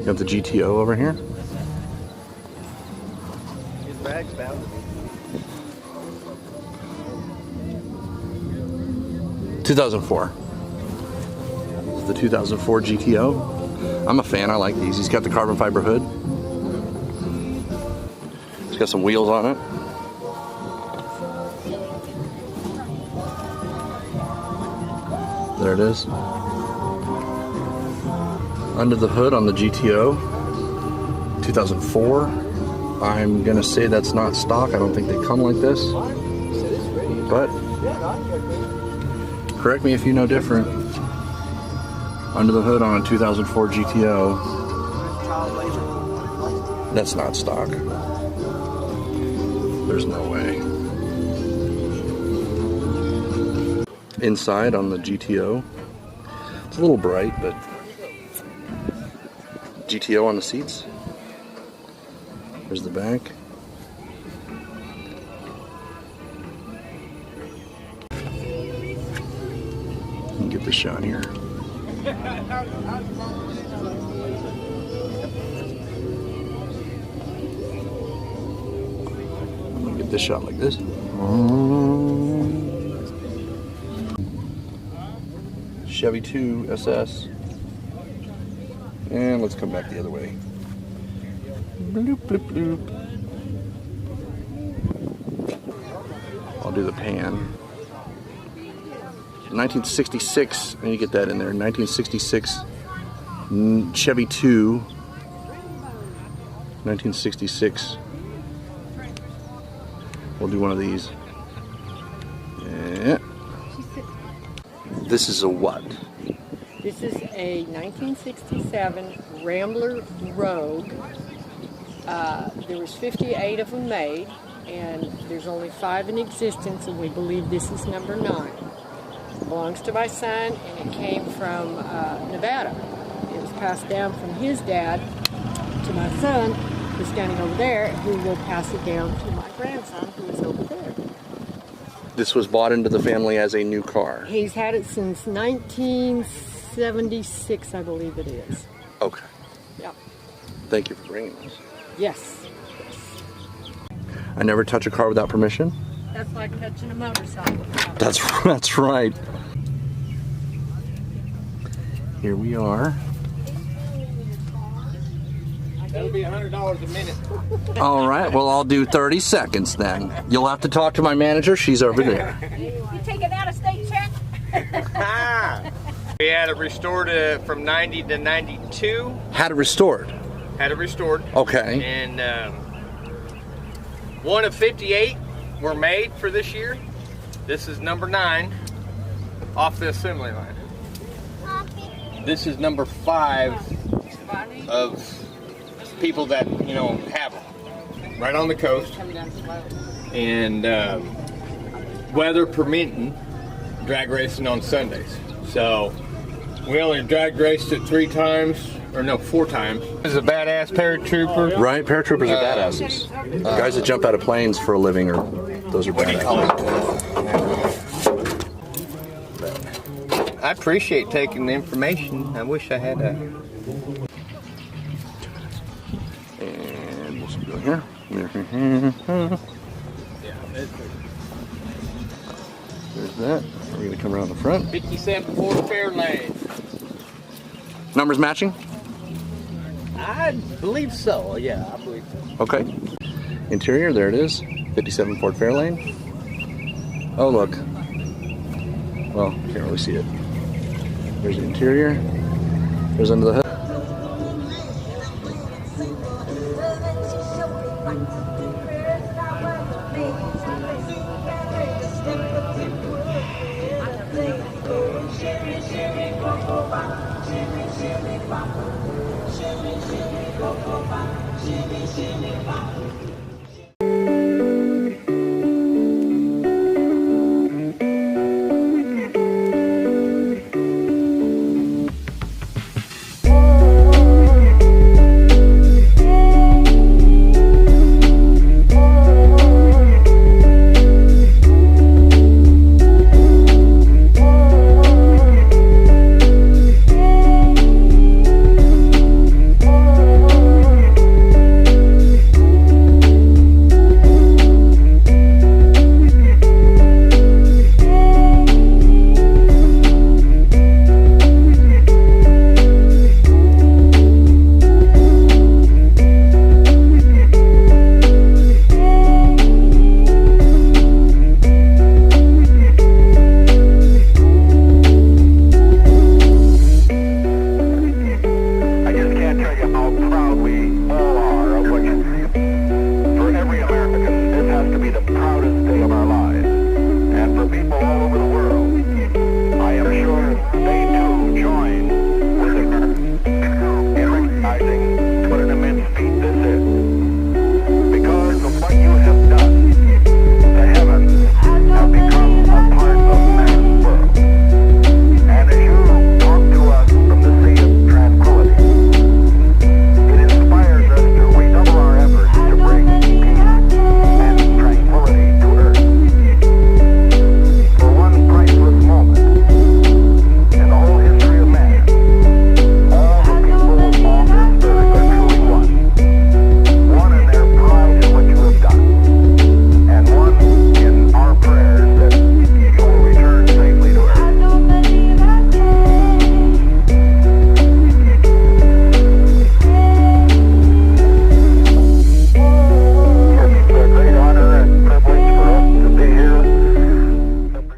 Got the GTO over here. His bag's bound to me. 2004. It's the 2004 GTO. I'm a fan. I like these. He's got the carbon fiber hood. It's got some wheels on it. There it is. Under the hood on the GTO, 2004. I'm gonna say that's not stock. I don't think they come like this. But correct me if you know different. Under the hood on a 2004 GTO. That's not stock. There's no way. Inside on the GTO, it's a little bright, but GTO on the seats. There's the back. You can get the shot here. I'm gonna get this shot like this. Chevy 2 SS. And let's come back the other way. Bloop, bloop, bloop. I'll do the pan. 1966, and you get that in there. 1966 Chevy 2. 1966. We'll do one of these. Yeah. This is a what? This is a 1967 Rambler Rogue. There was 58 of them made, and there's only 5 in existence, and we believe this is number 9. It belongs to my son, and it came from Nevada. It was passed down from his dad to my son, who's standing over there, who will pass it down to my grandson, who is over there. This was bought into the family as a new car. He's had it since 1976, I believe it is. Okay. Yep. Thank you for bringing this. Yes. I never touch a car without permission. That's like touching a motorcycle. That's right. Here we are. That'll be $100 a minute. All right, well, I'll do 30 seconds then. You'll have to talk to my manager. She's over there. You take an out-of-state check? We had it restored from 90 to 92. Had it restored. Had it restored. Okay. And one of 58 were made for this year. This is number 9 off the assembly line. This is number 5 of people that, you know, have them right on the coast. And weather permitting, drag racing on Sundays. So we only drag raced it 3 times, or no, 4 times. This is a badass paratrooper. Right, paratroopers are badasses. Guys that jump out of planes for a living, those are badasses. I appreciate taking the information. I wish I had a... And we'll go here. There's that. We're going to come around the front. 57 Ford Fairlane. Numbers matching? I believe so. Yeah, I believe so. Okay. Interior, there it is. 57 Ford Fairlane. Oh, look. Well, can't really see it. There's the interior. There's under the hood.